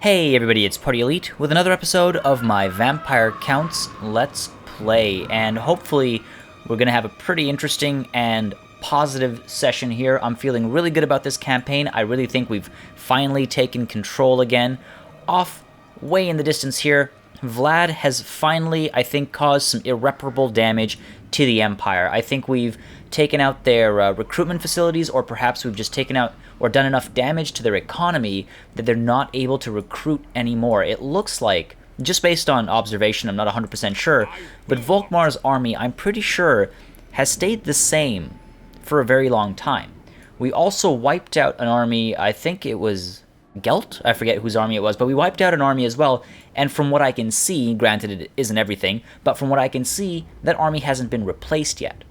Hey everybody, it's Party Elite with another episode of my Vampire Counts Let's Play, and hopefully we're going to have a pretty interesting and positive session here. I'm feeling really good about this campaign. I really think we've finally taken control again. Off way in the distance here, Vlad has finally, I think, caused some irreparable damage to the Empire. I think we've taken out their recruitment facilities, or perhaps we've just taken out or done enough damage to their economy that they're not able to recruit anymore. It looks like, just based on observation, I'm not 100% sure, but Volkmar's army, I'm pretty sure, has stayed the same for a very long time. We also wiped out an army, I think it was Gelt? I forget whose army it was, but we wiped out an army as well, and from what I can see, granted it isn't everything, but from what I can see, that army hasn't been replaced yet.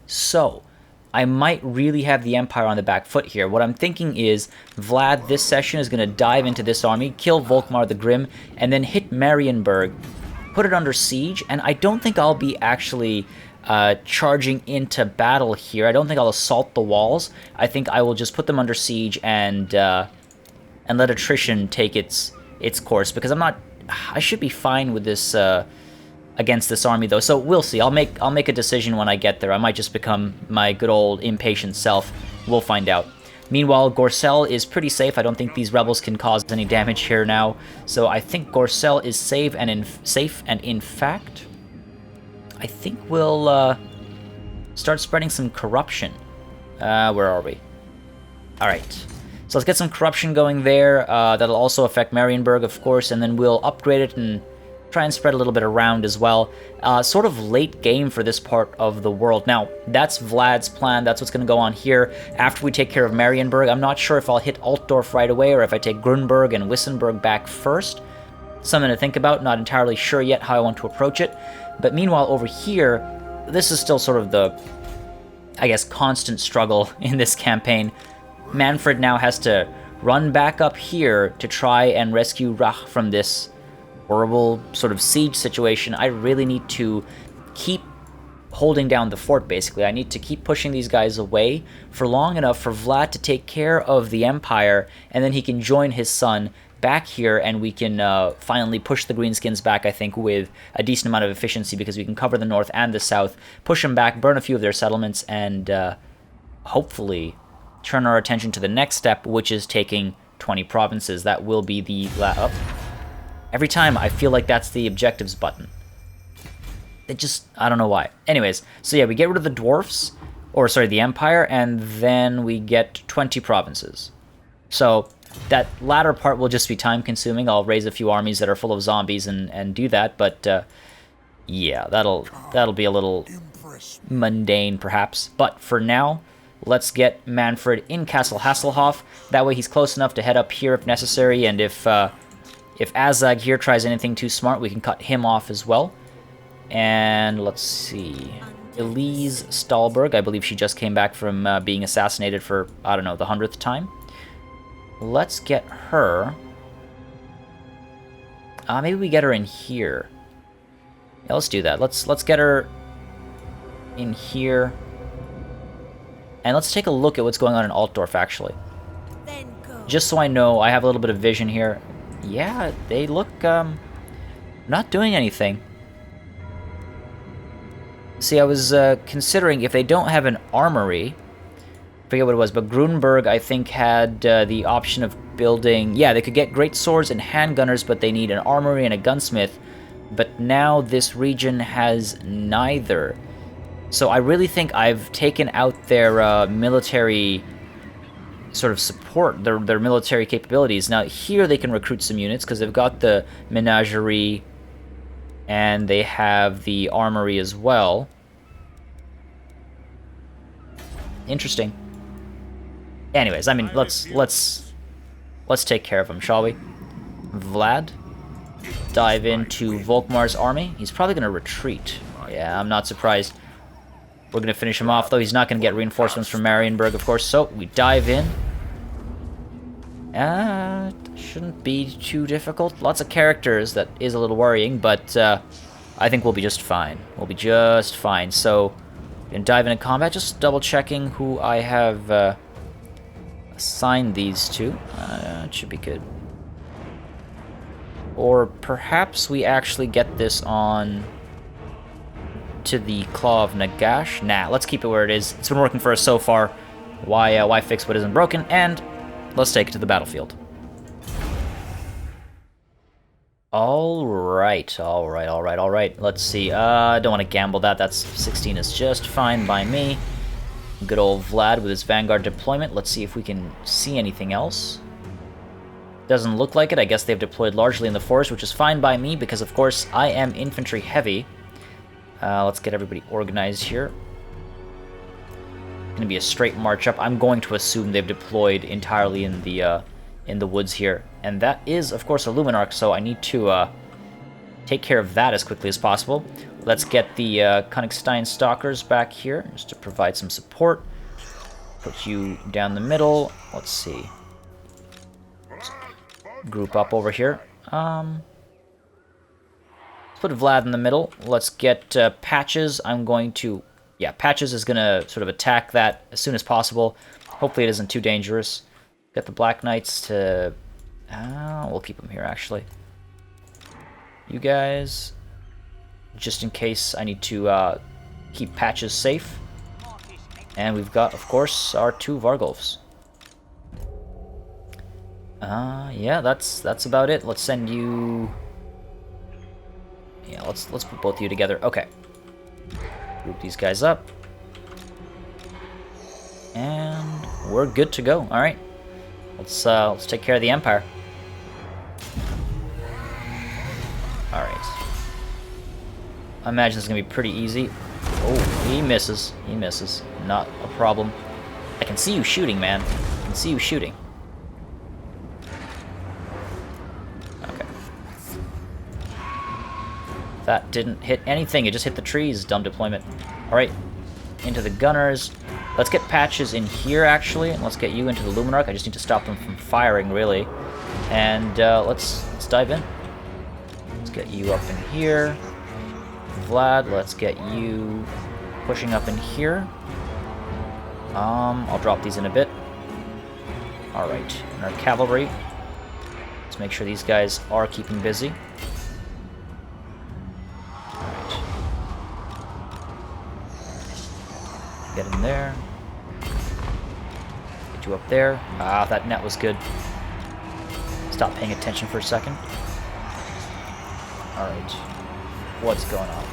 So, I might really have the Empire on the back foot here. What I'm thinking is, Vlad this session is going to dive into this army, kill Volkmar the Grim, and then hit Marienburg, put it under siege, and I don't think I'll be actually charging into battle here. I don't think I'll assault the walls. I think I will just put them under siege and let attrition take its course, because I should be fine with this against this army though. So we'll see. I'll make a decision when I get there. I might just become my good old impatient self. We'll find out. Meanwhile, Gorcel is pretty safe. I don't think these rebels can cause any damage here now. So I think Gorcel is safe, and in fact, I think we'll start spreading some corruption. Where are we? All right. So let's get some corruption going there. That'll also affect Marienburg, of course, and then we'll upgrade it and try and spread a little bit around as well. Sort of late game for this part of the world. Now, that's Vlad's plan. That's what's going to go on here after we take care of Marienburg. I'm not sure if I'll hit Altdorf right away or if I take Grunberg and Wissenberg back first. Something to think about. Not entirely sure yet how I want to approach it. But meanwhile, over here, this is still sort of the, I guess, constant struggle in this campaign. Manfred now has to run back up here to try and rescue Rach from this horrible sort of siege situation. I really need to keep holding down the fort, basically. I need to keep pushing these guys away for long enough for Vlad to take care of the Empire, and then he can join his son back here, and we can finally push the Greenskins back, I think, with a decent amount of efficiency, because we can cover the north and the south, push them back, burn a few of their settlements, and hopefully turn our attention to the next step, which is taking 20 provinces. That will be the... Every time, I feel like that's the objectives button. It just... I don't know why. Anyways, so yeah, we get rid of the dwarfs, or sorry, the Empire, and then we get 20 provinces. So that latter part will just be time-consuming. I'll raise a few armies that are full of zombies and do that, but yeah, that'll be a little mundane, perhaps. But for now, let's get Manfred in Castle Hasselhoff. That way he's close enough to head up here if necessary, and if Azag here tries anything too smart, we can cut him off as well. And let's see. Elise Stahlberg, I believe she just came back from being assassinated for, I don't know, the 100th time. Let's get her. Maybe we get her in here. Yeah, let's do that. Let's get her in here. And let's take a look at what's going on in Altdorf, actually. Just so I know, I have a little bit of vision here. Yeah, they look, not doing anything. See, I was considering if they don't have an armory, I forget what it was, but Grunberg, I think, had the option of building... Yeah, they could get great swords and handgunners, but they need an armory and a gunsmith. But now this region has neither. So I really think I've taken out their military sort of support, their military capabilities. Now here they can recruit some units because they've got the menagerie and they have the armory as well. Interesting. Anyways, I mean, let's take care of them, shall we? Vlad, dive into Volkmar's army. He's probably going to retreat. Yeah, I'm not surprised. We're going to finish him off, though. He's not going to get reinforcements from Marienburg, of course. So, we dive in. Shouldn't be too difficult. Lots of characters. That is a little worrying, but I think we'll be just fine. We'll be just fine. So, we can dive into combat. Just double-checking who I have assign these to. It should be good. Or perhaps we actually get this on to the Claw of Nagash. Nah, let's keep it where it is. It's been working for us so far. Why fix what isn't broken? And let's take it to the battlefield. All right. Let's see. I don't want to gamble that. That's 16 is just fine by me. Good old Vlad with his Vanguard deployment. Let's see if we can see anything else. Doesn't look like it. I guess they've deployed largely in the forest, which is fine by me because, of course, I am infantry heavy. Let's get everybody organized here. Going to be a straight march up. I'm going to assume they've deployed entirely in the woods here, and that is, of course, a Luminarch. So I need to take care of that as quickly as possible. Let's get the Carstein Stalkers back here just to provide some support. Put you down the middle. Let's see. Group up over here. Let's put Vlad in the middle. Let's get Patches. I'm going to... Yeah, Patches is going to sort of attack that as soon as possible. Hopefully it isn't too dangerous. Get the Black Knights to... we'll keep them here, actually. You guys... Just in case I need to keep Patches safe. And we've got, of course, our 2 Vargulfs. Yeah, that's about it. Let's send you... Yeah, let's put both of you together. Okay. Group these guys up. And we're good to go. All right. Let's take care of the Empire. All right. I imagine it's gonna be pretty easy. Oh, he misses. He misses. Not a problem. I can see you shooting, man. I can see you shooting. That didn't hit anything, it just hit the trees. Dumb deployment. Alright, into the gunners. Let's get Patches in here, actually, and let's get you into the Luminarch. I just need to stop them from firing, really. And let's dive in. Let's get you up in here. Vlad, let's get you pushing up in here. I'll drop these in a bit. Alright, and our cavalry. Let's make sure these guys are keeping busy. Get in there. Get you up there. Ah, that net was good. Stop paying attention for a second. Alright. What's going on?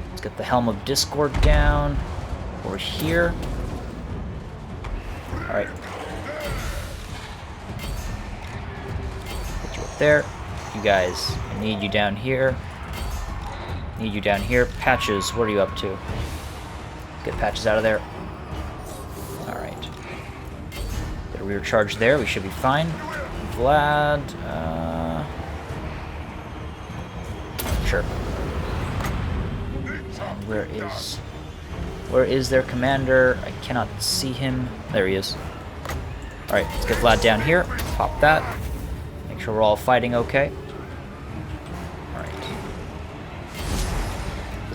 Let's get the Helm of Discord down. Over here. Alright. Get you up there. You guys, I need you down here. Need you down here. Patches, what are you up to? Get Patches out of there. Alright. Get a rear charge there. We should be fine. Vlad, sure. And where is their commander? I cannot see him. There he is. Alright, let's get Vlad down here. Pop that. Make sure we're all fighting okay.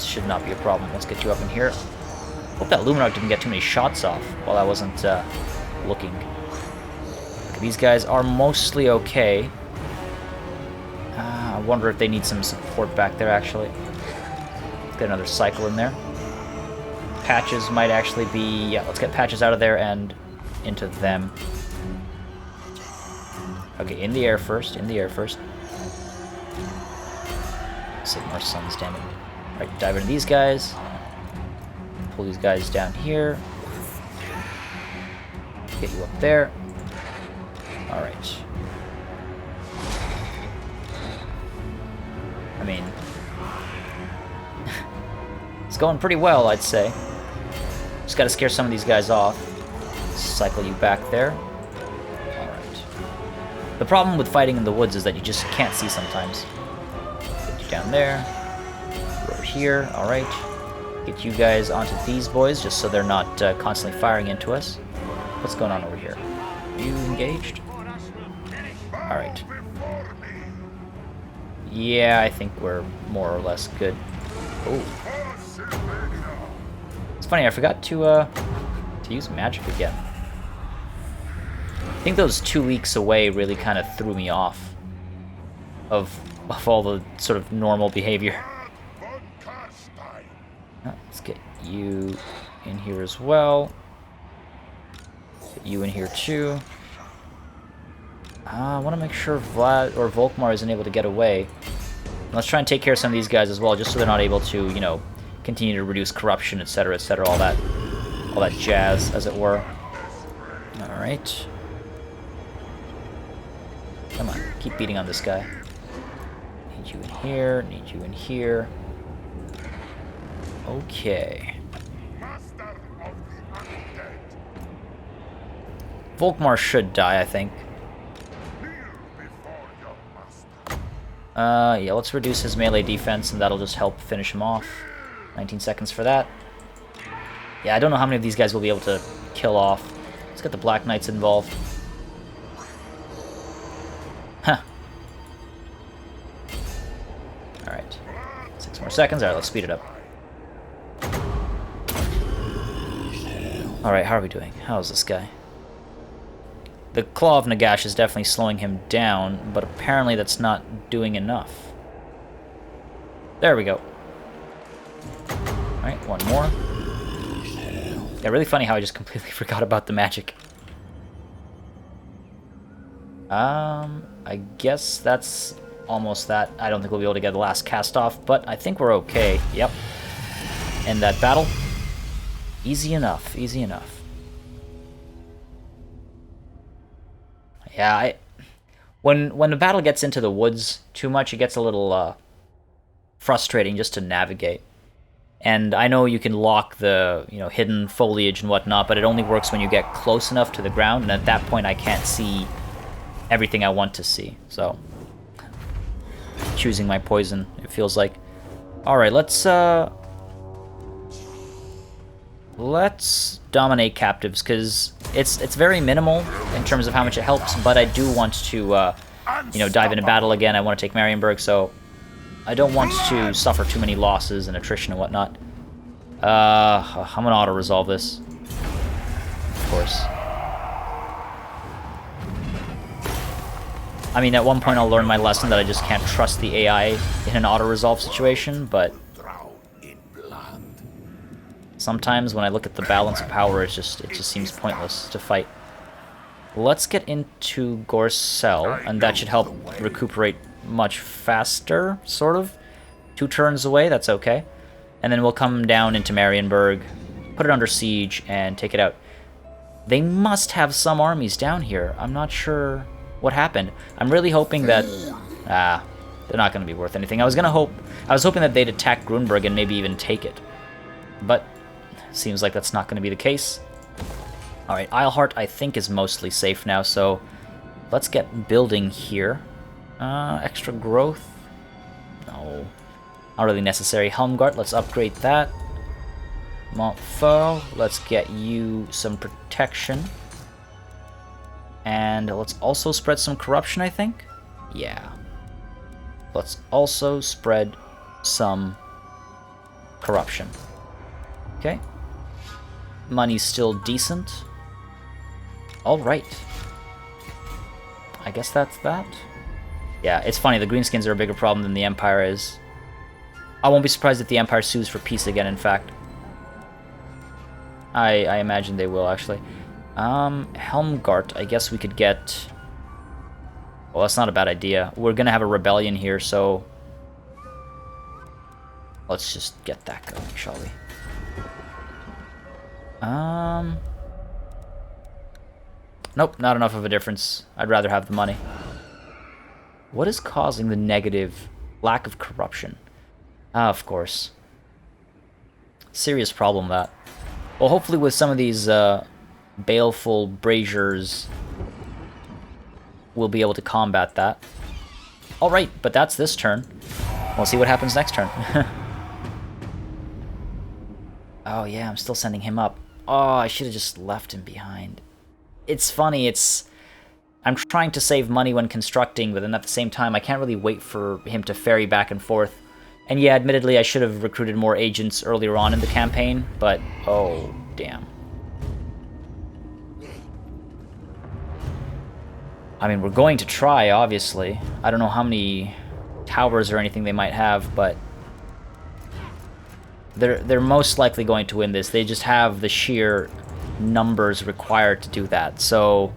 Should not be a problem. Let's get you up in here. Hope that Luminarch didn't get too many shots off while I wasn't looking. Okay, these guys are mostly okay. I wonder if they need some support back there, actually. Let's get another cycle in there. Patches might actually be... Yeah, let's get Patches out of there and into them. Okay, in the air first. In the air first. Sigmar Sun's damage. Alright, dive into these guys. Pull these guys down here. Get you up there. Alright. I mean... it's going pretty well, I'd say. Just gotta scare some of these guys off. Cycle you back there. Alright. The problem with fighting in the woods is that you just can't see sometimes. Get you down there. Over here, alright. Get you guys onto these boys, just so they're not constantly firing into us. What's going on over here? Are you engaged? Alright. Yeah, I think we're more or less good. Oh. It's funny, I forgot to use magic again. I think those 2 weeks away really kind of threw me off of all the sort of normal behavior. Let's get you in here as well. Get you in here too. I want to make sure Vlad or Volkmar isn't able to get away. Let's try and take care of some of these guys as well, just so they're not able to, you know, continue to reduce corruption, etc., all that jazz, as it were. All right. Come on, keep beating on this guy. Need you in here. Need you in here. Okay. Volkmar should die, I think. Yeah, let's reduce his melee defense, and that'll just help finish him off. 19 seconds for that. Yeah, I don't know how many of these guys will be able to kill off. Let's get the Black Knights involved. Huh. Alright. 6 more seconds. Alright, let's speed it up. Alright, how are we doing? How's this guy? The Claw of Nagash is definitely slowing him down, but apparently that's not doing enough. There we go. Alright, one more. Yeah, really funny how I just completely forgot about the magic. I guess that's almost that. I don't think we'll be able to get the last cast off, but I think we're okay. Yep. End that battle. Easy enough, easy enough. Yeah, when the battle gets into the woods too much, it gets a little frustrating just to navigate. And I know you can lock the, you know, hidden foliage and whatnot, but it only works when you get close enough to the ground, and at that point I can't see everything I want to see. So, choosing my poison, it feels like. All right, let's dominate captives, because it's very minimal in terms of how much it helps, but I do want to, you know, dive into battle again. I want to take Marienburg, so I don't want to suffer too many losses and attrition and whatnot. I'm gonna auto-resolve this. Of course. I mean, at one point I'll learn my lesson that I just can't trust the AI in an auto-resolve situation, but sometimes when I look at the balance of power, it just seems pointless to fight. Let's get into Gorcel, and that should help recuperate much faster, sort of. 2 turns away, that's okay. And then we'll come down into Marienburg, put it under siege, and take it out. They must have some armies down here. I'm not sure what happened. I'm really hoping that... they're not going to be worth anything. I was hoping that they'd attack Grunberg and maybe even take it. But seems like that's not going to be the case. Alright, Eilhart I think is mostly safe now, so let's get building here. Extra growth? No. Not really necessary. Helmgart, let's upgrade that. Montfort, let's get you some protection. And let's also spread some corruption, I think? Yeah. Let's also spread some corruption. Okay. Money's still decent. Alright. I guess that's that. Yeah, it's funny, the Greenskins are a bigger problem than the Empire is. I won't be surprised if the Empire sues for peace again, in fact. I imagine they will, actually. Helmgart, I guess we could get... Well, that's not a bad idea. We're gonna have a rebellion here, so... Let's just get that going, shall we? Nope, not enough of a difference. I'd rather have the money. What is causing the negative lack of corruption? Ah, of course. Serious problem, that. Well, hopefully with some of these baleful braziers, we'll be able to combat that. Alright, but that's this turn. We'll see what happens next turn. Oh yeah, I'm still sending him up. Oh, I should have just left him behind. It's funny, I'm trying to save money when constructing, but then at the same time, I can't really wait for him to ferry back and forth. And yeah, admittedly, I should have recruited more agents earlier on in the campaign, but oh, damn. I mean, we're going to try, obviously. I don't know how many towers or anything they might have, but they're most likely going to win this. They just have the sheer numbers required to do that. So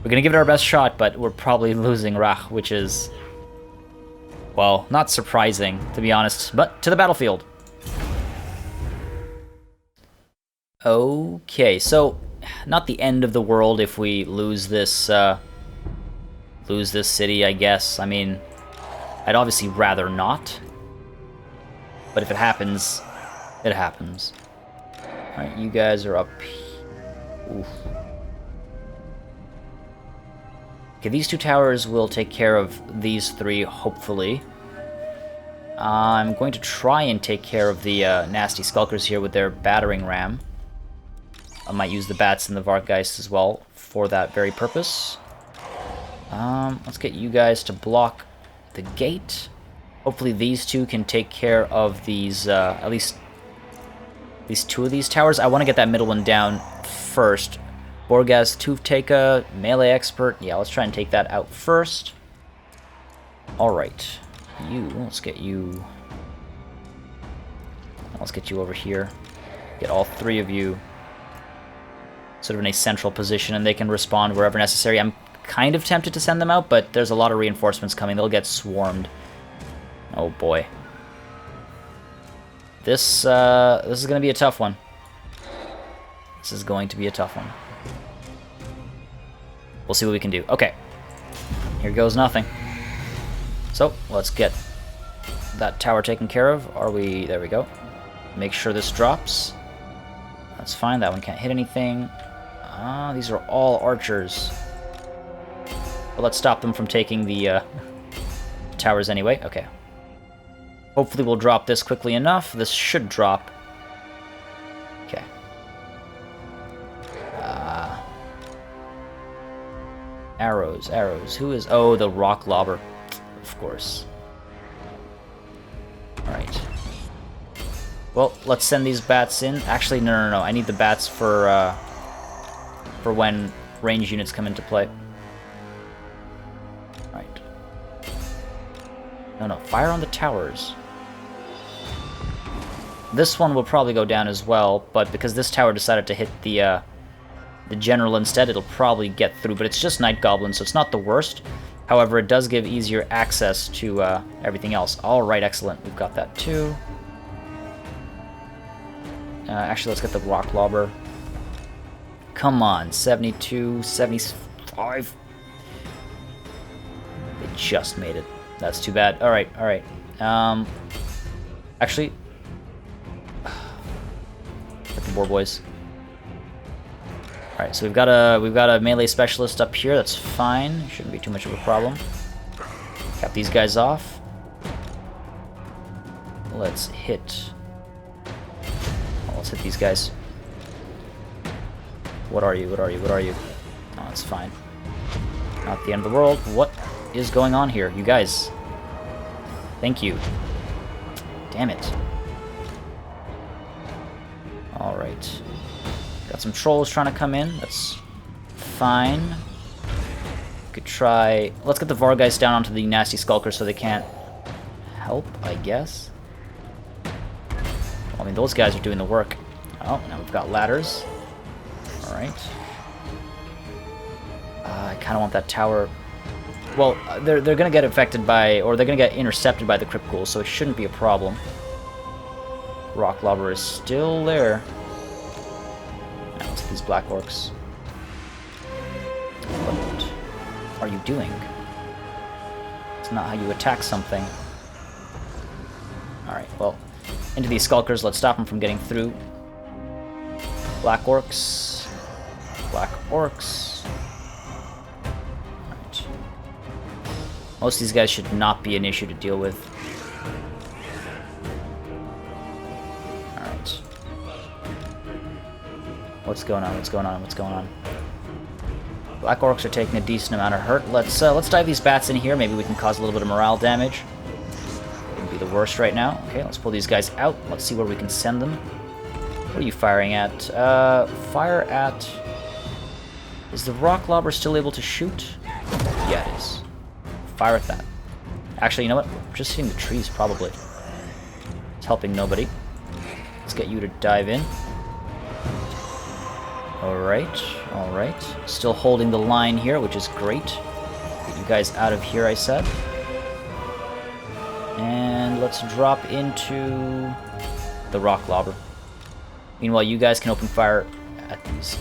we're gonna give it our best shot, but we're probably losing Rach, which is, well, not surprising, to be honest. But to the battlefield. Okay, so not the end of the world if we lose this city, I guess. I mean, I'd obviously rather not, but if it happens, it happens. All right, you guys are up. Oof. Okay, these two towers will take care of these three, hopefully. I'm going to try and take care of the nasty skulkers here with their battering ram. I might use the bats and the Varkgeist as well for that very purpose. Let's get you guys to block the gate. Hopefully these two can take care of these, at least two of these towers. I want to get that middle one down first. Borgas, Toofteka, melee expert. Yeah, let's try and take that out first. Alright. Let's get you over here. Get all three of you sort of in a central position, and they can respond wherever necessary. I'm kind of tempted to send them out, but there's a lot of reinforcements coming. They'll get swarmed. Oh boy. This is going to be a tough one. This is going to be a tough one. We'll see what we can do. Okay. Here goes nothing. So, let's get that tower taken care of. Are we... There we go. Make sure this drops. That's fine. That one can't hit anything. These are all archers. But let's stop them from taking the towers anyway. Okay. Hopefully we'll drop this quickly enough. This should drop. Okay. Arrows. Who is... Oh, the rock lobber. Of course. Alright. Well, let's send these bats in. Actually, no. I need the bats for when range units come into play. Right. No, fire on the towers. This one will probably go down as well, but because this tower decided to hit the general instead, it'll probably get through. But it's just Night Goblin, so it's not the worst. However, it does give easier access to everything else. Alright, excellent. We've got that too. Actually, let's get the rock lobber. Come on, 72, 75. They just made it. That's too bad. Alright. Actually, get the boar boys. Alright, so we've got a melee specialist up here. That's fine. Shouldn't be too much of a problem. Cap these guys off. Let's hit these guys. What are you? Oh, that's fine. Not the end of the world. What is going on here? You guys. Thank you. Damn it. Alright. Got some trolls trying to come in. That's fine. Could try... Let's get the Varkgeist down onto the nasty skulkers so they can't help, I guess. I mean, those guys are doing the work. Oh, now we've got ladders. Alright. I kind of want that tower... Well, they're going to get affected by... Or they're going to get intercepted by the Crypt Ghouls, so it shouldn't be a problem. Rock Lobber is still there. Now let's get these Black Orcs. What are you doing? It's not how you attack something. Alright, well... Into these Skulkers, let's stop them from getting through. Black Orcs. Black Orcs. Right. Most of these guys should not be an issue to deal with. Alright. What's going on? Black Orcs are taking a decent amount of hurt. Let's dive these bats in here. Maybe we can cause a little bit of morale damage. Be the worst right now. Okay, let's pull these guys out. Let's see where we can send them. What are you firing at? Fire at... Is the rock lobber still able to shoot? Yeah, it is. Fire at that. Actually, you know what? Just hitting the trees, probably. It's helping nobody. Let's get you to dive in. Alright, alright. Still holding the line here, which is great. Get you guys out of here, I said. And let's drop into the rock lobber. Meanwhile, you guys can open fire at these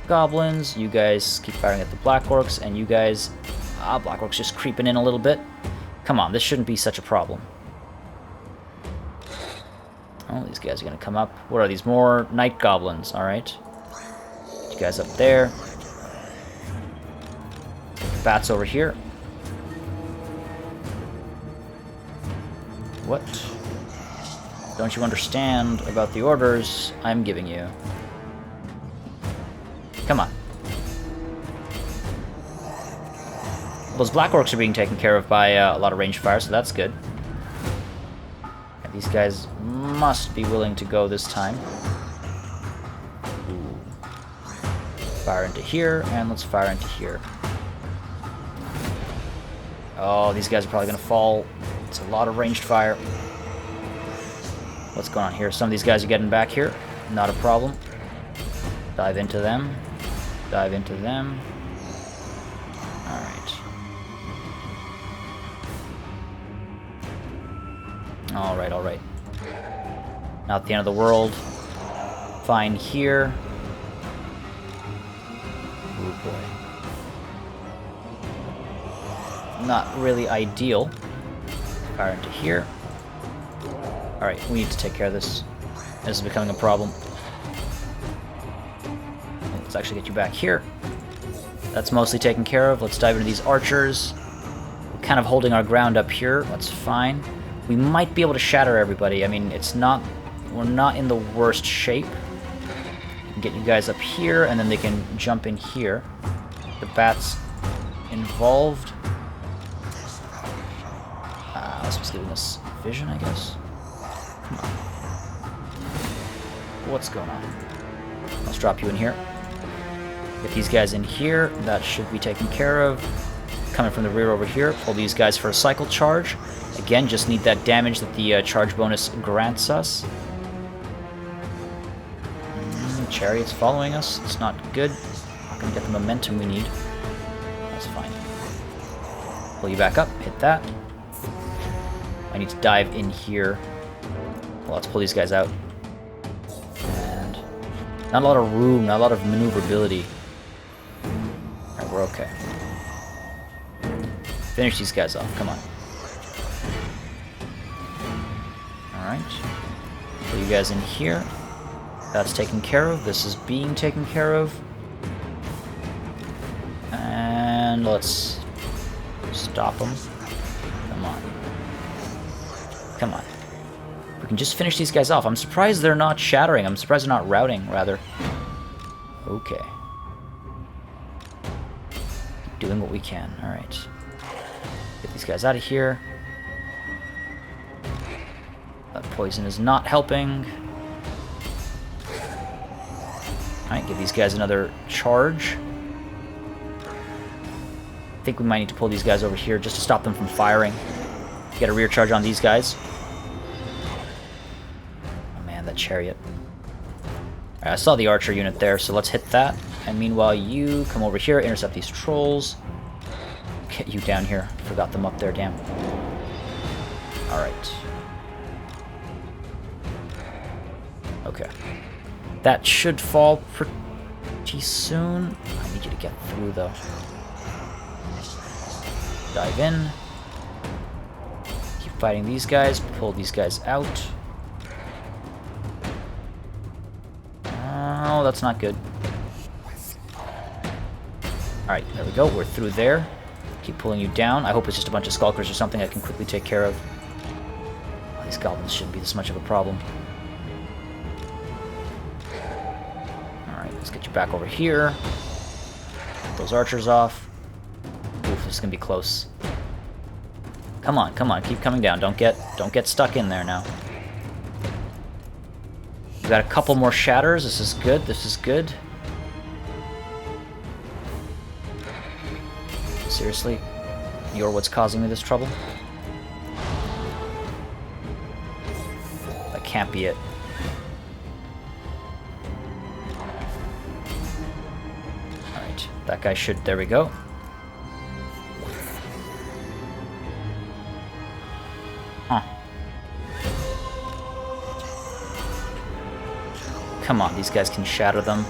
goblins. You guys keep firing at the black orcs, and you guys... black orcs just creeping in a little bit. Come on, this shouldn't be such a problem. Oh, these guys are going to come up. What are these? More night goblins, alright. You guys up there. Bats over here. What? Don't you understand about the orders I'm giving you? Come on. Those black orcs are being taken care of by a lot of ranged fire, so that's good. Yeah, these guys must be willing to go this time. Ooh. Fire into here, and let's fire into here. Oh, these guys are probably going to fall. It's a lot of ranged fire. What's going on here? Some of these guys are getting back here. Not a problem. Dive into them. Dive into them. Alright. Alright, alright. Not the end of the world. Fine here. Oh boy. Not really ideal. Fire into here. Alright, we need to take care of this. This is becoming a problem. Let's actually get you back here. That's mostly taken care of. Let's dive into these archers. We're kind of holding our ground up here. That's fine. We might be able to shatter everybody. I mean, it's not... We're not in the worst shape. We can get you guys up here, and then they can jump in here. The bats involved. This was giving us vision, I guess. Come on. What's going on? Let's drop you in here. Get these guys in here. That should be taken care of. Coming from the rear over here. Pull these guys for a cycle charge. Again, just need that damage that the charge bonus grants us. Chariot's following us. It's not good. Not going to get the momentum we need. That's fine. Pull you back up. Hit that. I need to dive in here. Well, let's pull these guys out. And not a lot of room, not a lot of maneuverability. Alright, we're okay. Finish these guys off, come on. Alright. Pull you guys in here. That's taken care of. This is being taken care of. And let's stop them. Come on. Come on. We can just finish these guys off. I'm surprised they're not shattering. I'm surprised they're not routing, rather. Okay. Keep doing what we can. Alright. Get these guys out of here. That poison is not helping. Alright, give these guys another charge. I think we might need to pull these guys over here just to stop them from firing. Get a rear charge on these guys. Oh man, that chariot. Alright, I saw the archer unit there, so let's hit that. And meanwhile, you come over here, intercept these trolls. Get you down here. Forgot them up there, damn. Alright. Okay. That should fall pretty soon. I need you to get through, though. Dive in. Keep fighting these guys. Pull these guys out. Oh, that's not good. Alright, there we go. We're through there. Keep pulling you down. I hope it's just a bunch of skulkers or something I can quickly take care of. Oh, these goblins shouldn't be this much of a problem. Alright, let's get you back over here. Get those archers off. Oof, this is gonna be close. Come on, keep coming down. Don't get stuck in there now. We got a couple more shatters. This is good. This is good. Seriously? You're what's causing me this trouble? That can't be it. Alright, that guy should... There we go. Huh. Come on, these guys can shatter them.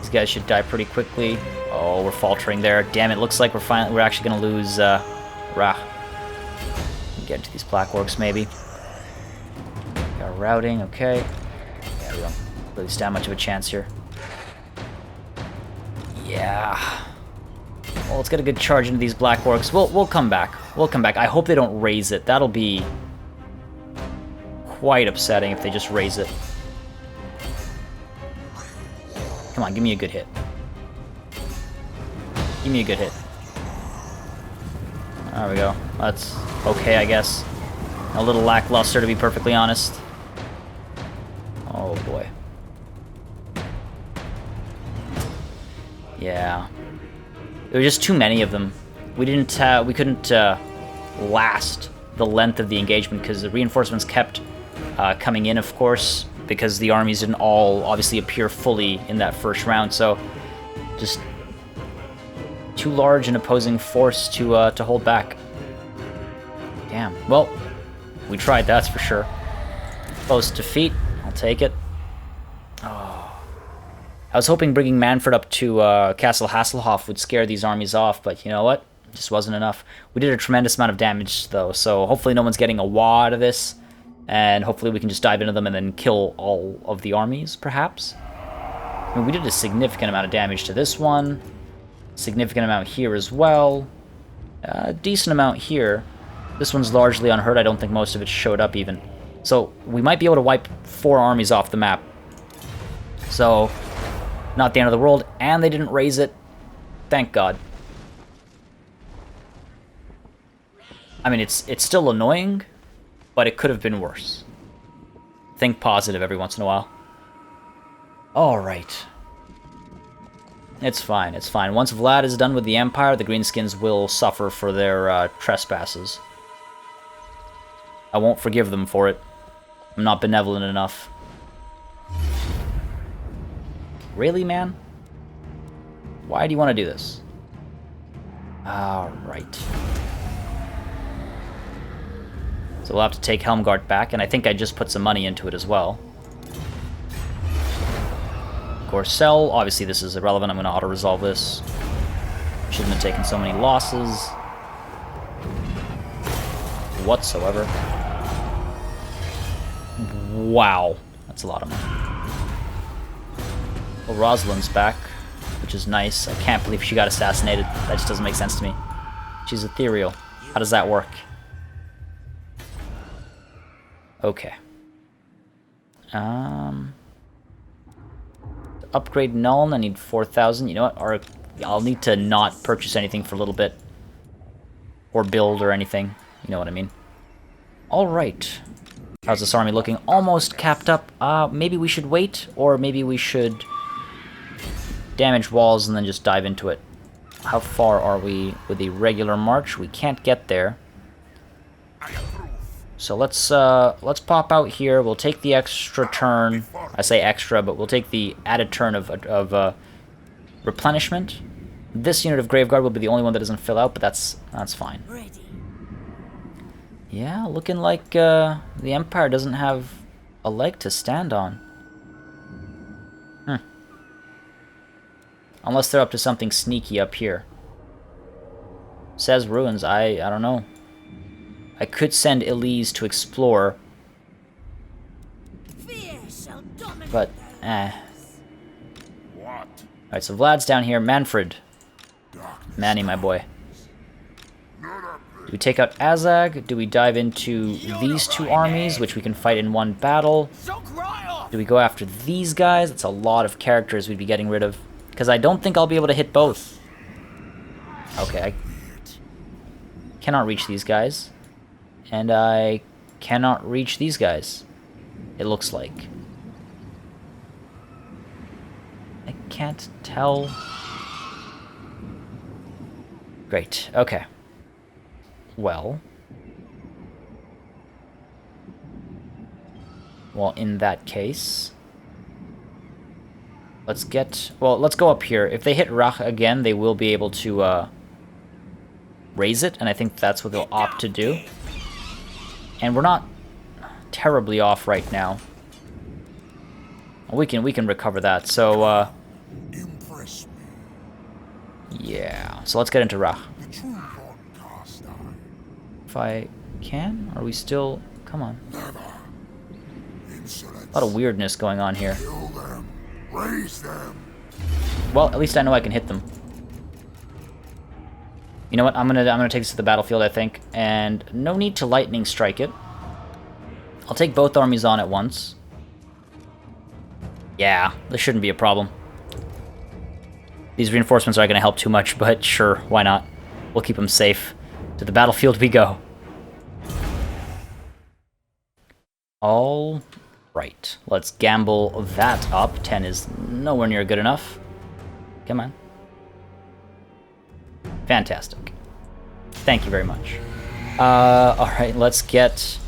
These guys should die pretty quickly. Oh, we're faltering there. Damn it, looks like we're actually gonna lose, Ra. Get into these black orcs, maybe. Got routing, okay. Yeah, we don't really stand much of a chance here. Yeah. Well, let's get a good charge into these black orcs. We'll come back. We'll come back. I hope they don't raise it. That'll be quite upsetting if they just raise it. Come on, give me a good hit. Give me a good hit. There we go. That's okay, I guess. A little lackluster, to be perfectly honest. Oh, boy. Yeah. There were just too many of them. We couldn't last the length of the engagement because the reinforcements kept coming in, of course, because the armies didn't all obviously appear fully in that first round. So, just too large an opposing force to hold back. Damn. Well, we tried, that's for sure. Close defeat. I'll take it. Oh. I was hoping bringing Manfred up to Castle Hasselhoff would scare these armies off, but you know what? It just wasn't enough. We did a tremendous amount of damage, though, so hopefully no one's getting a wah out of this, and hopefully we can just dive into them and then kill all of the armies, perhaps? I mean, we did a significant amount of damage to this one. Significant amount here as well. Decent amount here. This one's largely unhurt. I don't think most of it showed up even. So we might be able to wipe 4 armies off the map. So, not the end of the world. And they didn't raise it. Thank God. I mean, it's still annoying, but it could have been worse. Think positive every once in a while. Alright. It's fine, it's fine. Once Vlad is done with the Empire, the Greenskins will suffer for their trespasses. I won't forgive them for it. I'm not benevolent enough. Really, man? Why do you want to do this? Alright. So we'll have to take Helmgart back, and I think I just put some money into it as well. Sell. Obviously, this is irrelevant. I'm going to auto-resolve this. Shouldn't have taken so many losses. Whatsoever. Wow. That's a lot of money. Well, Rosalind's back, which is nice. I can't believe she got assassinated. That just doesn't make sense to me. She's ethereal. How does that work? Okay. Upgrade Nuln, I need 4,000. You know what? Or I'll need to not purchase anything for a little bit. Or build or anything. You know what I mean. Alright. How's this army looking? Almost capped up. Maybe we should wait, or maybe we should damage walls and then just dive into it. How far are we with the regular march? We can't get there. So let's pop out here. We'll take the extra turn. I say extra, but we'll take the added turn of replenishment. This unit of Graveguard will be the only one that doesn't fill out, but that's fine. Yeah, looking like the Empire doesn't have a leg to stand on. Unless they're up to something sneaky up here. Says ruins. I don't know. I could send Elise to explore. But, Alright, so Vlad's down here. Manfred. Manny, my boy. Do we take out Azag? Do we dive into these two armies, which we can fight in one battle? Do we go after these guys? That's a lot of characters we'd be getting rid of. Because I don't think I'll be able to hit both. Okay, I cannot reach these guys. And I cannot reach these guys. It looks like. I can't tell. Great. Okay. Well, in that case, let's go up here. If they hit Rach again, they will be able to raise it, and I think that's what they'll opt to do. And we're not terribly off right now. We can recover that. So yeah. So let's get into Rach. If I can? Are we still? Come on. A lot of weirdness going on here. Well, at least I know I can hit them. You know what? I'm gonna take this to the battlefield, I think, and no need to lightning strike it. I'll take both armies on at once. Yeah, this shouldn't be a problem. These reinforcements aren't going to help too much, but sure, why not? We'll keep them safe. To the battlefield we go. All right, let's gamble that up. 10 is nowhere near good enough. Come on. Fantastic. Thank you very much. All right, let's get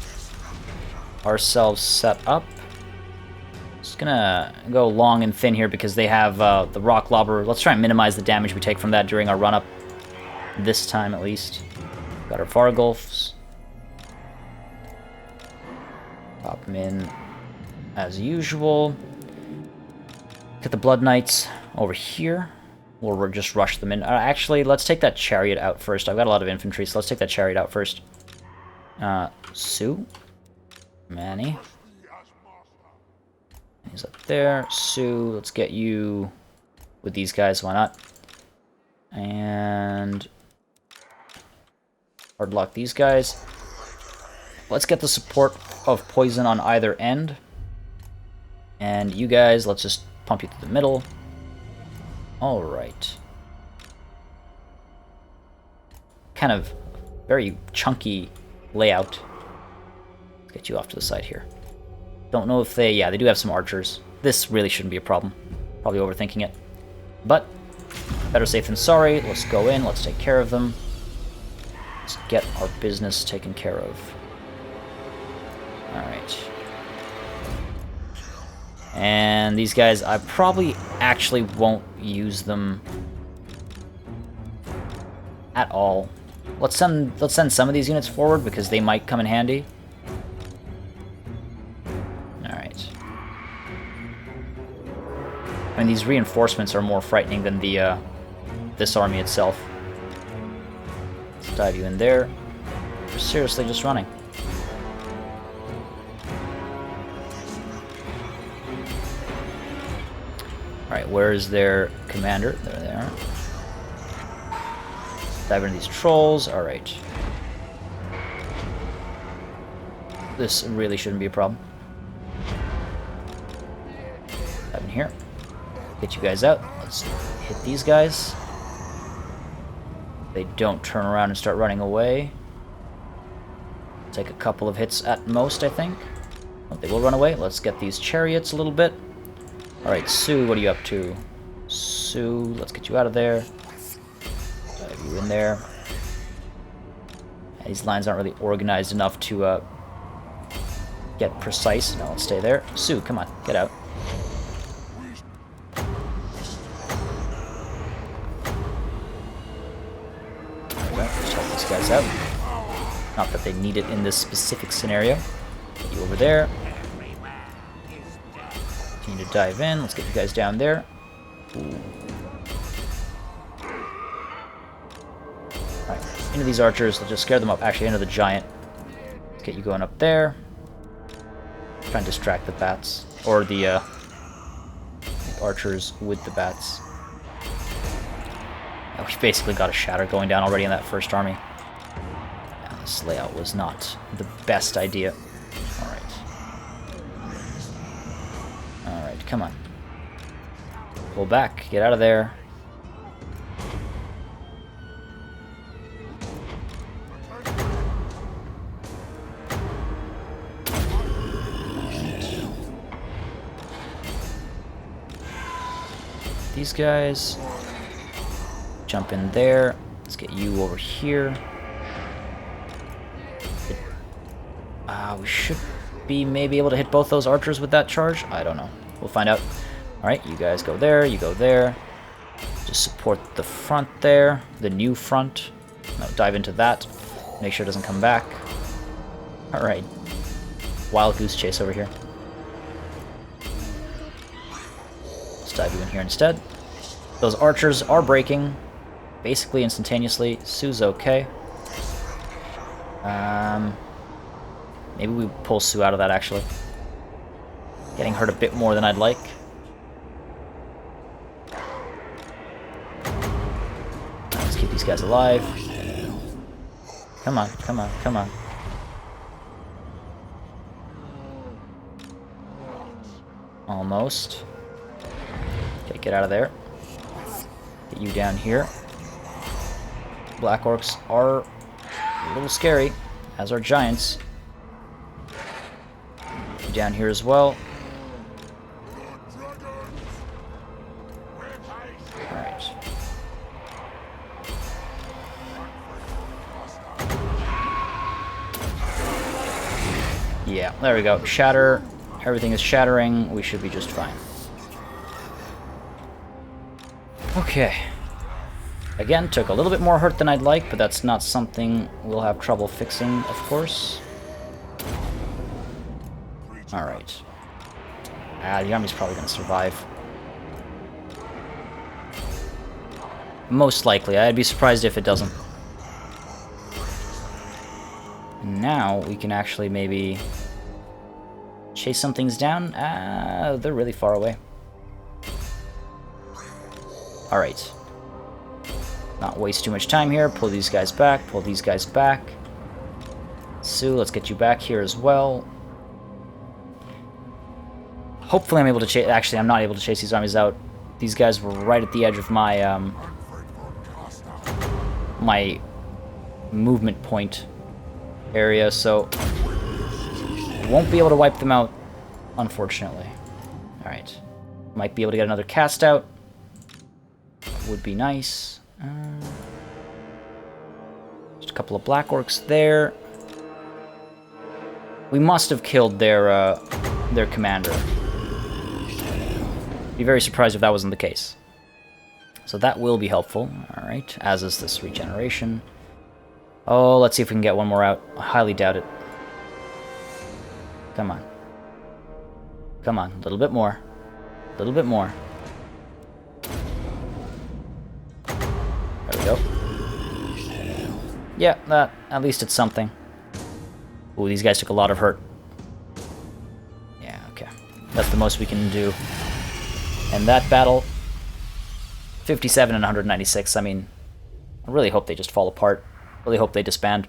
ourselves set up. Just gonna go long and thin here because they have the rock lobber. Let's try and minimize the damage we take from that during our run-up. This time, at least. Got our Vargulfs. Pop them in as usual. Get the Blood Knights over here. Or we'll just rush them in. Actually, let's take that chariot out first. I've got a lot of infantry, so let's take that chariot out first. Sue. Manny. He's up there. Sue, let's get you with these guys. Why not? And hard lock these guys. Let's get the support of poison on either end. And you guys, let's just pump you through the middle. Alright. Kind of very chunky layout. Let's get you off to the side here. Don't know if they... Yeah, they do have some archers. This really shouldn't be a problem. Probably overthinking it. But, better safe than sorry. Let's go in. Let's take care of them. Let's get our business taken care of. Alright. And these guys, I probably actually won't use them at all. Let's send some of these units forward because they might come in handy. Alright. I mean, these reinforcements are more frightening than the this army itself. Let's dive you in there. We're seriously just running. Alright, where is their commander? There they are. Dive into these trolls. Alright. This really shouldn't be a problem. Dive in here. Get you guys out. Let's hit these guys. They don't turn around and start running away. Take a couple of hits at most, I think. Oh, they will run away. Let's get these chariots a little bit. Alright, Sue, what are you up to? Sue, let's get you out of there. Dive you in there. These lines aren't really organized enough to get precise. No, let's stay there. Sue, come on, get out. There we go, just help these guys out. Not that they need it in this specific scenario. Get you over there. Continue to dive in. Let's get you guys down there. Ooh. Alright, into these archers. Let's just scare them up. Actually, into the giant. Let's get you going up there. Try and distract the bats. Or the archers with the bats. Yeah, we've basically got a shatter going down already in that first army. Yeah, this layout was not the best idea. Alright. Alright, come on. Pull back. Get out of there. These guys. Jump in there. Let's get you over here. We should be maybe able to hit both those archers with that charge. I don't know. We'll find out. Alright, you guys go there, you go there. Just support the front there, the new front. Now dive into that. Make sure it doesn't come back. Alright. Wild goose chase over here. Let's dive you in here instead. Those archers are breaking basically instantaneously. Sue's okay. Maybe we pull Sue out of that, actually. Getting hurt a bit more than I'd like. Let's keep these guys alive. Come on, come on, come on. Almost. Okay, get out of there. Get you down here. Black orcs are a little scary, as are giants. You down here as well. Alright. Yeah, there we go. Shatter. Everything is shattering. We should be just fine. Okay. Again, took a little bit more hurt than I'd like, but that's not something we'll have trouble fixing, of course. Alright. The army's probably going to survive. Most likely. I'd be surprised if it doesn't. Now, we can actually maybe chase some things down. They're really far away. Alright. Not waste too much time here. Pull these guys back. Pull these guys back. Sue, let's get you back here as well. Hopefully I'm able to chase... Actually, I'm not able to chase these armies out. These guys were right at the edge of my, my movement point area, so won't be able to wipe them out, unfortunately. Alright. Might be able to get another cast out. Would be nice. Just a couple of black orcs there. We must have killed their commander. Be very surprised if that wasn't the case. So that will be helpful. Alright, as is this regeneration. Oh, let's see if we can get one more out. I highly doubt it. Come on. Come on, a little bit more. A little bit more. There we go. Yeah, that, at least it's something. Ooh, these guys took a lot of hurt. Yeah, okay. That's the most we can do. And that battle, 57 and 196, I mean, I really hope they just fall apart. Really hope they disband.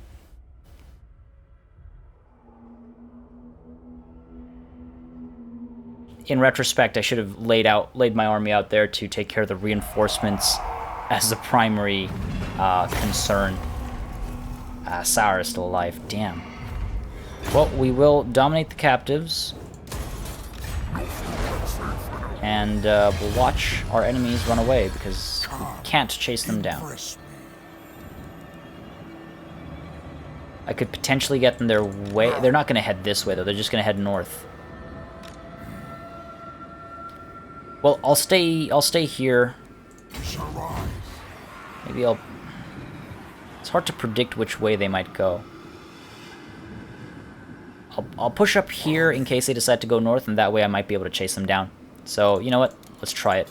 In retrospect, I should have laid my army out there to take care of the reinforcements as the primary concern. Sour is still alive. Damn. Well, we will dominate the captives. And we'll watch our enemies run away because we can't chase them down. I could potentially get them their way. They're not going to head this way, though. They're just going to head north. Well, I'll stay here. Maybe I'll... It's hard to predict which way they might go. I'll push up here in case they decide to go north, and that way I might be able to chase them down. So, you know what? Let's try it.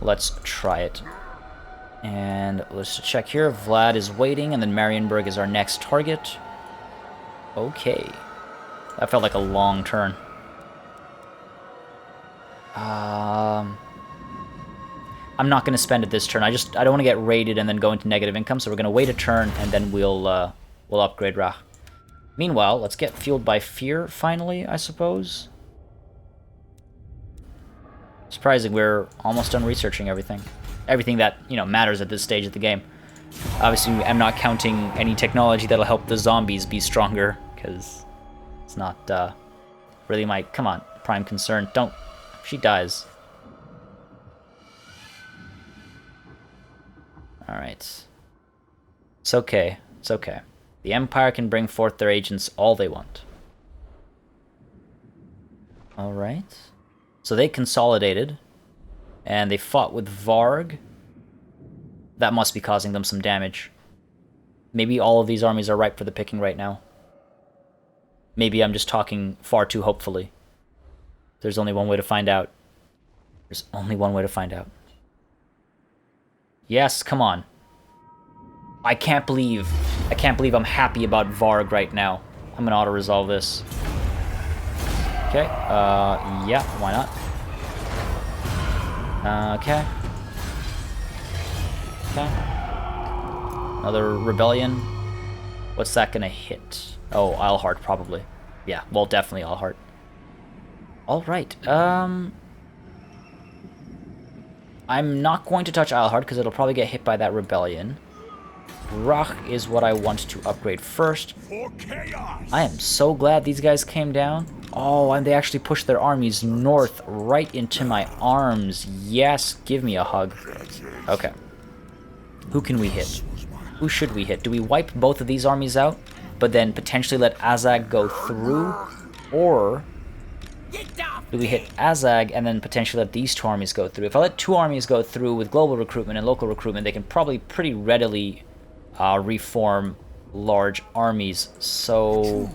Let's try it. And let's check here. Vlad is waiting, and then Marienburg is our next target. Okay. That felt like a long turn. I'm not going to spend it this turn. I don't want to get raided and then go into negative income, so we're going to wait a turn, and then we'll upgrade Rach. Meanwhile, let's get fueled by fear, finally, I suppose. Surprising, we're almost done researching everything. Everything that, you know, matters at this stage of the game. Obviously, I'm not counting any technology that'll help the zombies be stronger, because it's not really my, come on, prime concern. Don't, she dies. Alright. It's okay. It's okay. The Empire can bring forth their agents all they want. Alright. So they consolidated. And they fought with Varg. That must be causing them some damage. Maybe all of these armies are ripe for the picking right now. Maybe I'm just talking far too hopefully. There's only one way to find out. There's only one way to find out. Yes, come on. I can't believe I'm happy about Varg right now. I'm gonna auto-resolve this. Okay, yeah, why not? Okay. Okay. Another rebellion. What's that gonna hit? Oh, Isleheart, probably. Yeah, well, definitely Isleheart. Alright, I'm not going to touch Isleheart because it'll probably get hit by that rebellion. Rach is what I want to upgrade first. I am so glad these guys came down. Oh, and they actually pushed their armies north right into my arms. Yes, give me a hug. Okay. Who can we hit? Who should we hit? Do we wipe both of these armies out, but then potentially let Azag go through? Or do we hit Azag and then potentially let these two armies go through? If I let two armies go through with global recruitment and local recruitment, they can probably pretty readily reform large armies. So,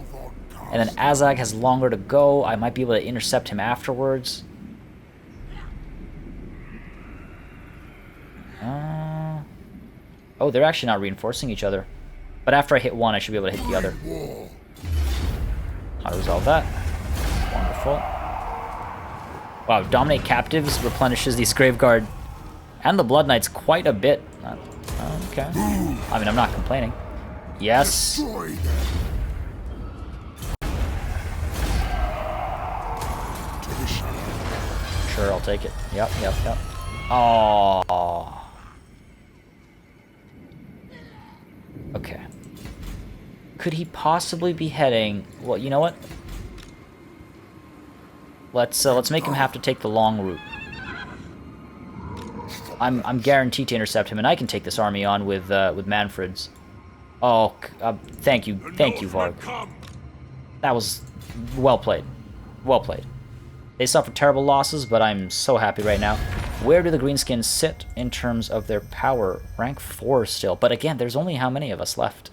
and then Azag has longer to go. I might be able to intercept him afterwards. Oh, they're actually not reinforcing each other. But after I hit one, I should be able to hit the other. I'll resolve that. Wonderful. Wow, Dominate Captives replenishes the Graveguard and the Blood Knights quite a bit. Okay. I mean, I'm not complaining. Yes. Sure, I'll take it. Yep. Oh. Okay. Could he possibly be heading... Well, you know what? Let's make him have to take the long route. I'm guaranteed to intercept him, and I can take this army on with Manfred's. Oh, thank you, Varg. That was well played. Well played. They suffered terrible losses, but I'm so happy right now. Where do the Greenskins sit in terms of their power? Rank 4 still. But again, there's only how many of us left?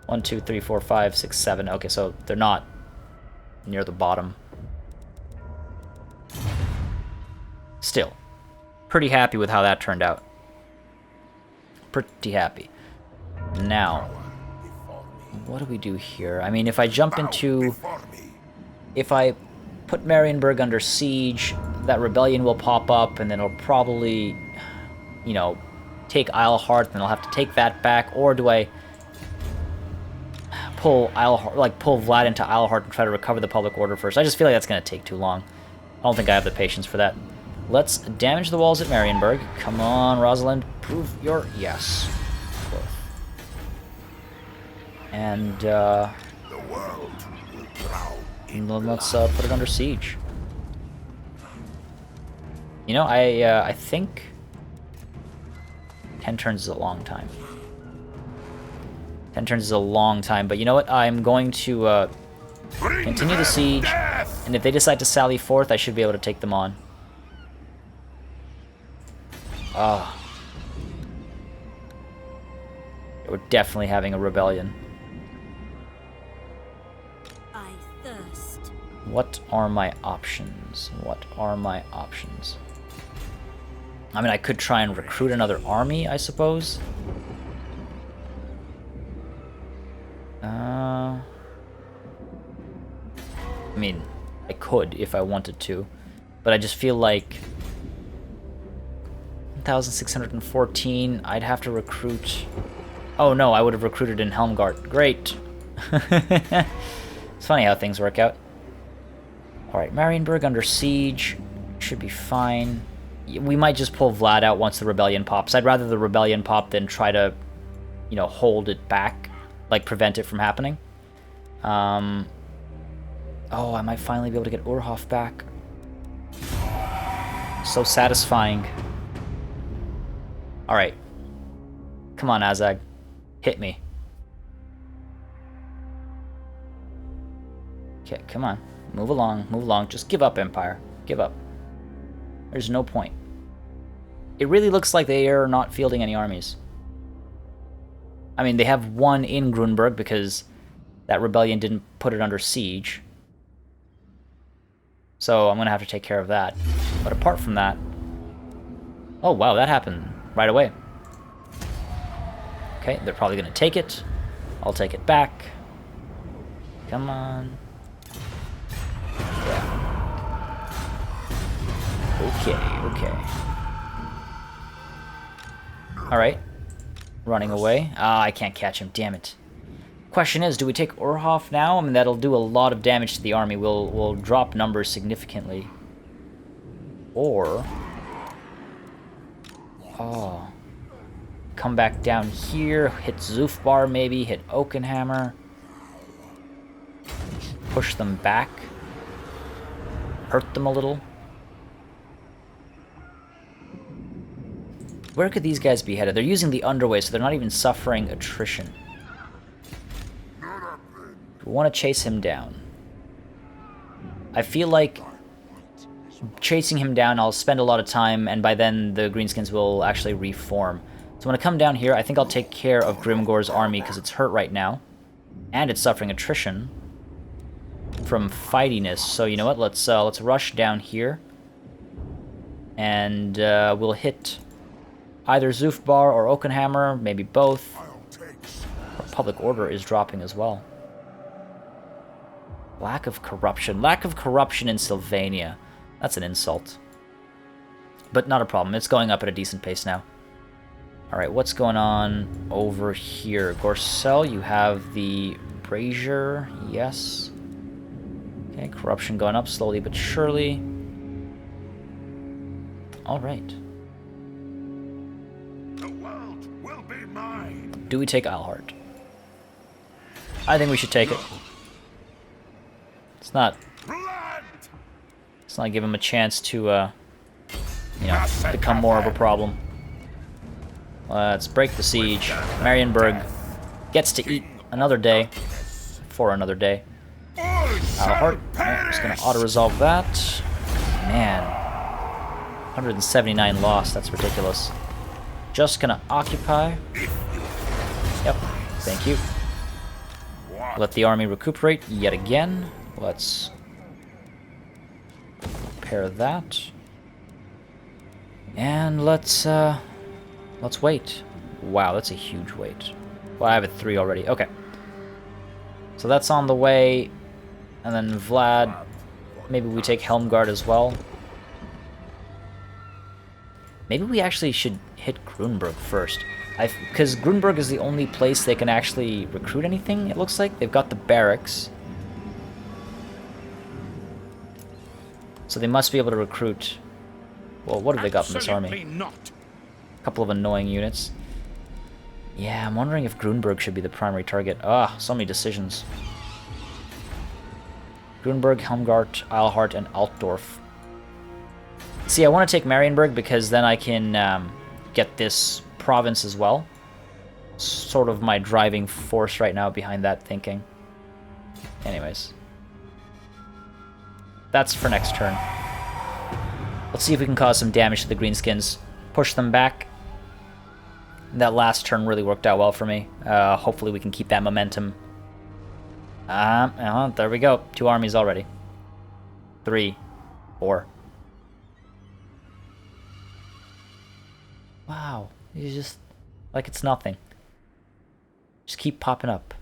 1, 2, 3, 4, 5, 6, 7. Okay, so they're not near the bottom. Still, pretty happy with how that turned out. Pretty happy. Now, what do we do here? I mean, if I jump into... If I put Marienburg under siege, that rebellion will pop up, and then it'll probably, you know, take Isleheart, and I'll have to take that back, or do I pull Isleheart, like pull Vlad into Isleheart and try to recover the public order first? I just feel like that's going to take too long. I don't think I have the patience for that. Let's damage the walls at Marienburg. Come on, Rosalind, prove your yes. And then let's put it under siege. You know, I think 10 turns is a long time. 10 turns is a long time, but you know what? I'm going to continue the siege, and if they decide to sally forth, I should be able to take them on. We're definitely having a rebellion. I thirst. What are my options? What are my options? I mean, I could try and recruit another army, I suppose. I mean, I could if I wanted to, but I just feel like 1,614, I'd have to recruit... Oh no, I would have recruited in Helmgart. Great. It's funny how things work out. Alright, Marienburg under siege. Should be fine. We might just pull Vlad out once the rebellion pops. I'd rather the rebellion pop than try to, you know, hold it back. Like, prevent it from happening. Oh, I might finally be able to get Urhof back. So satisfying. Alright. Come on, Azag. Hit me. Okay, come on. Move along, move along. Just give up, Empire. Give up. There's no point. It really looks like they are not fielding any armies. I mean, they have one in Grunberg because that rebellion didn't put it under siege. So I'm going to have to take care of that. But apart from that... Oh, wow, that happened right away. Okay, they're probably going to take it. I'll take it back. Come on. Yeah. Okay. Alright. Running away. Ah, I can't catch him, damn it. Question is, do we take Urhoff now? I mean, that'll do a lot of damage to the army. We'll drop numbers significantly. Or... Oh. Come back down here, hit Zufbar maybe, hit Oakenhammer. Push them back. Hurt them a little. Where could these guys be headed? They're using the underway, so they're not even suffering attrition. We want to chase him down. I feel like chasing him down, I'll spend a lot of time, and by then the Greenskins will actually reform. So when I come down here, I think I'll take care of Grimgor's army because it's hurt right now. And it's suffering attrition from fightiness. So you know what? Let's rush down here. And we'll hit either Zufbar or Oakenhammer, maybe both. Our public order is dropping as well. Lack of corruption. Lack of corruption in Sylvania. That's an insult. But not a problem. It's going up at a decent pace now. Alright, what's going on over here? Gorcel, you have the Brazier. Yes. Okay, corruption going up slowly but surely. Alright. The world will be mine. Do we take Alhart? I think we should take it. It's not give him a chance to, you know, become more of a problem. Let's break the siege. Marienburg gets to eat another day. For another day. Alhart, just gonna auto-resolve that. Man. 179 lost, that's ridiculous. Just gonna occupy. Yep, thank you. Let the army recuperate yet again. Let's repair that. And let's wait. Wow, that's a huge wait. Well, I have it 3 already. Okay. So that's on the way. And then Vlad, maybe we take Helmgard as well. Maybe we actually should hit Grunberg first. Because Grunberg is the only place they can actually recruit anything, it looks like. They've got the barracks. So they must be able to recruit... Well, what have they got from this army? A couple of annoying units. Yeah, I'm wondering if Grunberg should be the primary target. Ah, so many decisions. Grunberg, Helmgart, Eilhart, and Altdorf. See, I want to take Marienburg because then I can get this province as well. Sort of my driving force right now behind that thinking. Anyways. That's for next turn. Let's see if we can cause some damage to the Greenskins. Push them back. That last turn really worked out well for me. Hopefully we can keep that momentum. There we go. 2 armies already. 3. 4. Wow. You just... like it's nothing. Just keep popping up.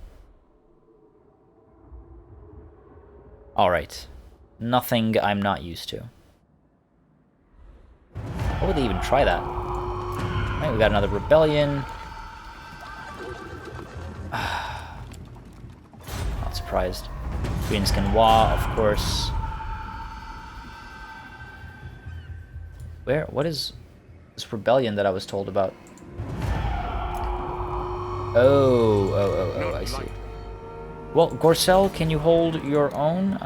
Alright. Nothing I'm not used to. Why would they even try that? Alright, we got another rebellion. Not surprised. Greenskin-Wa, of course. What is this rebellion that I was told about? Oh, I see. Well, Gorcel, can you hold your own?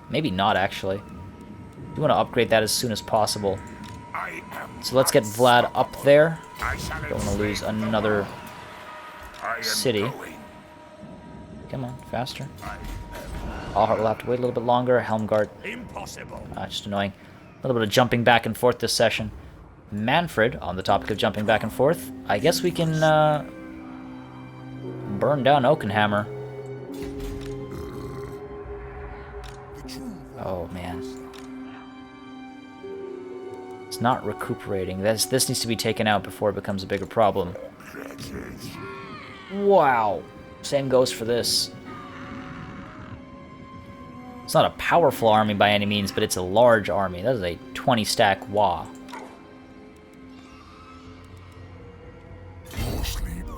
Maybe not, actually. We want to upgrade that as soon as possible. So let's get Vlad up there. Don't want to lose another city. Come on, faster. Allheart will have to wait a little bit longer. Helmgart, Impossible. just annoying. A little bit of jumping back and forth this session. Manfred, on the topic of jumping back and forth, I guess we can burn down Oakenhammer. Oh man. It's not recuperating. This needs to be taken out before it becomes a bigger problem. Wow. Same goes for this. It's not a powerful army by any means, but it's a large army. That is a 20-stack Wa.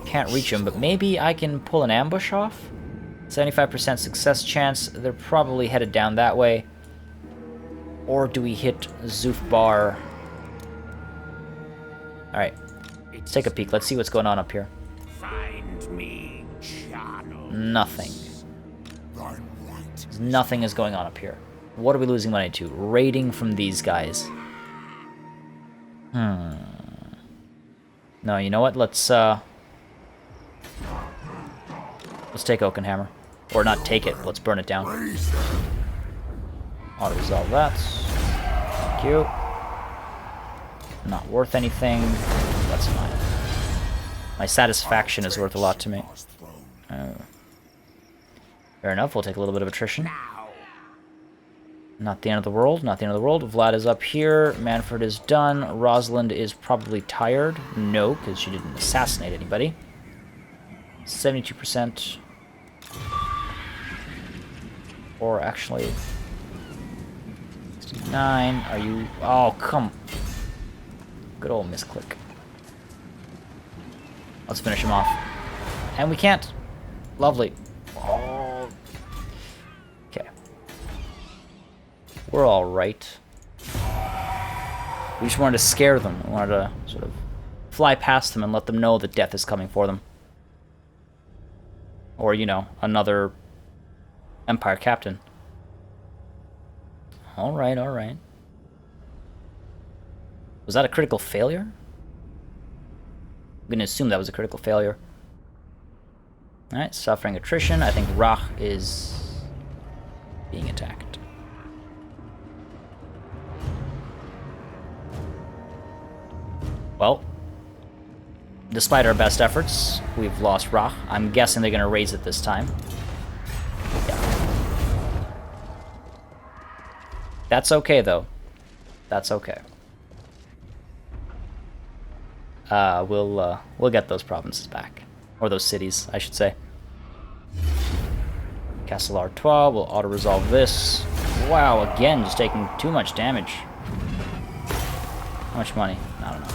Can't reach him, but maybe I can pull an ambush off? 75% success chance. They're probably headed down that way. Or do we hit Zufbar? Alright. Let's take a peek. Let's see what's going on up here. Find me, channel. Nothing. Nothing is going on up here. What are we losing money to? Raiding from these guys. No, you know what? Let's take Oakenhammer. Or not take it, let's burn it down. Auto-resolve that. Thank you. Not worth anything. That's fine. My satisfaction is worth a lot to me. Fair enough, we'll take a little bit of attrition. Not the end of the world, not the end of the world. Vlad is up here, Manfred is done. Rosalind is probably tired. No, because she didn't assassinate anybody. 72%. Or actually... 69. Are you... Oh, come... Good old misclick. Let's finish him off. And we can't. Lovely. Oh. Okay. We're alright. We just wanted to scare them. We wanted to sort of fly past them and let them know that death is coming for them. Or, you know, another Empire captain. Alright, alright. Was that a critical failure? I'm going to assume that was a critical failure. Alright, suffering attrition. I think Rach is being attacked. Well, despite our best efforts, we've lost Rach. I'm guessing they're going to raise it this time. Yeah. That's okay, though. That's okay. We'll get those provinces back. Or those cities, I should say. Castle Artois, we'll auto-resolve this. Wow, again, just taking too much damage. How much money? I don't know.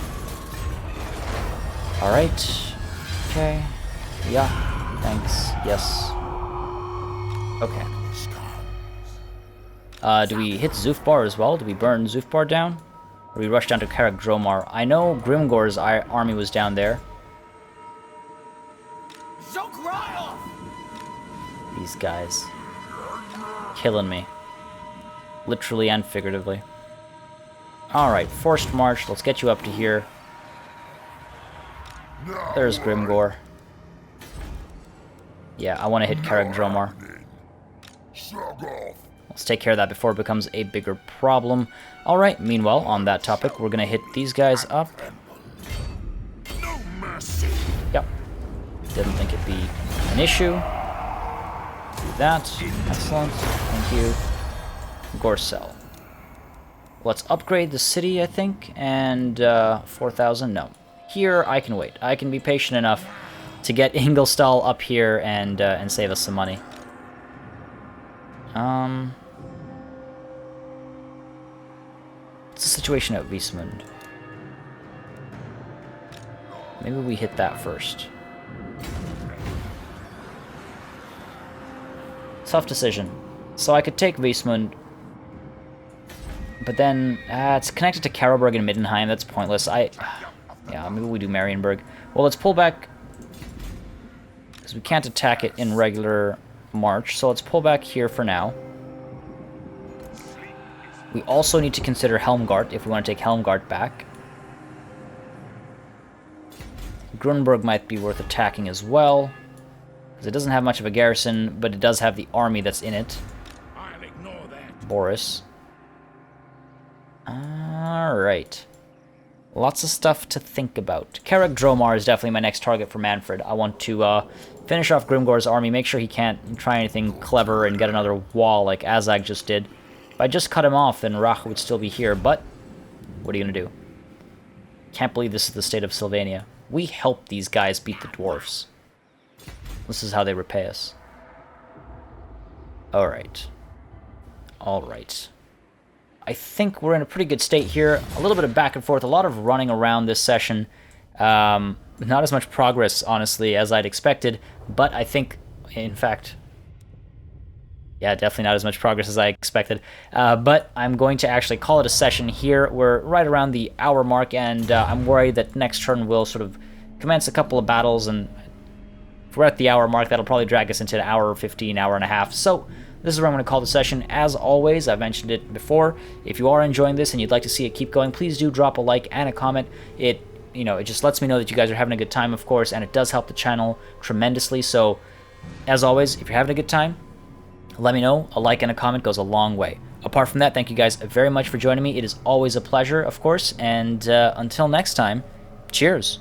Alright. Okay. Yeah. Thanks. Yes. Okay. Do we hit Zufbar as well? Do we burn Zufbar down? Or do we rush down to Karak Dromar? I know Grimgor's army was down there. These guys. Killing me. Literally and figuratively. Alright, forced march. Let's get you up to here. There's Grimgor. Yeah, I want to hit Karak Dromar. Let's take care of that before it becomes a bigger problem. Alright, meanwhile, on that topic, we're going to hit these guys up. Yep. Didn't think it'd be an issue. Do that. Excellent. Thank you. Gorcel. Let's upgrade the city, I think, and 4,000. No. Here, I can wait. I can be patient enough to get Ingolstadt up here and save us some money. What's the situation at Wiesmund? Maybe we hit that first. Tough decision. So I could take Wiesmund, but then it's connected to Karlberg and Middenheim. That's pointless. Yeah, maybe we do Marienburg. Well, let's pull back because we can't attack it in regular march. So let's pull back here for now. We also need to consider Helmgart if we want to take Helmgart back. Grunberg might be worth attacking as well. Because it doesn't have much of a garrison, but it does have the army that's in it. I'll ignore that. Boris. Alright. Lots of stuff to think about. Karek Dromar is definitely my next target for Manfred. I want to finish off Grimgor's army, make sure he can't try anything clever and get another wall like Azag just did. If I just cut him off, then Rach would still be here, but what are you going to do? Can't believe this is the state of Sylvania. We helped these guys beat the dwarfs. This is how they repay us. Alright. Alright. I think we're in a pretty good state here. A little bit of back and forth, a lot of running around this session. Not as much progress, honestly, as I'd expected, but I think, in fact... Yeah, definitely not as much progress as I expected. But I'm going to actually call it a session here. We're right around the hour mark, and I'm worried that next turn we'll sort of commence a couple of battles, and if we're at the hour mark, that'll probably drag us into an hour 15, hour and a half. So this is where I'm going to call the session. As always, I've mentioned it before, if you are enjoying this and you'd like to see it keep going, please do drop a like and a comment. It just lets me know that you guys are having a good time, of course, and it does help the channel tremendously. So, as always, if you're having a good time, let me know. A like and a comment goes a long way. Apart from that, thank you guys very much for joining me. It is always a pleasure, of course, and until next time, cheers.